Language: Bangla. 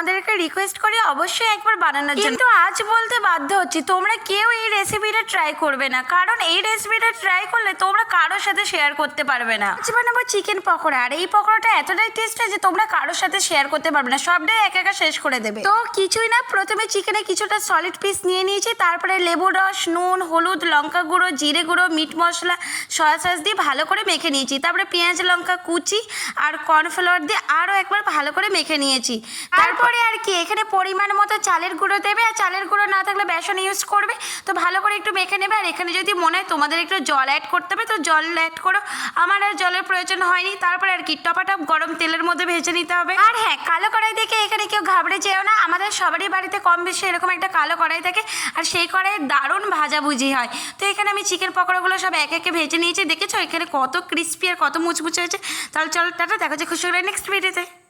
তোমাদেরকে রিকোয়েস্ট করি অবশ্যই একবার বানানোর জন্য, কিন্তু আজ বলতে বাধ্য হচ্ছি তোমরা কেউ এই রেসিপিটা ট্রাই করবে না, কারণ এই রেসিপিটা ট্রাই করলে তোমরা কারোর সাথে শেয়ার করতে পারবে না। আজ বানাবো চিকেন পকোড়া, আর এই পকোড়াটা এতটাই টেস্টি যে তোমরা কারোর সাথে শেয়ার করতে পারবে না, সবটাই একা একা শেষ করে দেবে। তো কিছুই না, প্রথমে চিকেনে কিছুটা সলিড পিস নিয়ে নিয়েছি, তারপরে লেবুর রস, নুন, হলুদ, লঙ্কা গুঁড়ো, জিরে গুঁড়ো, মিট মশলা, সয়া সস দিয়ে ভালো করে মেখে নিয়েছি। তারপরে পেঁয়াজ লঙ্কা কুচি আর কর্নফ্লাওয়ার দিয়ে আরও একবার ভালো করে মেখে নিয়েছি। তারপরে আর কি এখানে পরিমাণ মতো চালের গুঁড়ো দেবে, আর চালের গুঁড়ো না থাকলে বেসন ইউজ করবে। তো ভালো করে একটু মেখে নেবে, আর এখানে যদি মনে হয় তোমাদের একটু জল অ্যাড করতে হবে তো জল অ্যাড করো, আমার আর জলের প্রয়োজন হয়নি। তারপরে আর কি টপাটপ গরম তেলের মধ্যে ভেজে নিতে হবে। আর হ্যাঁ, কালো কড়াই দেখে এখানে কেউ ঘাবড়ে যেও না, আমাদের সবারই বাড়িতে কম বেশি এরকম একটা কালো কড়াই থাকে, আর সেই কড়াইয়ে দারুণ ভাজাভুজি হয়। তো এখানে আমি চিকেন পকোড়াগুলো সব একে একে ভেজে নিয়েছি, দেখেছো এখানে কত ক্রিস্পি আর কত মুচমুচে হয়েছে। তাহলে চলো টাটা, দেখা যাচ্ছে খুশি নেক্সট ভিডিওতে।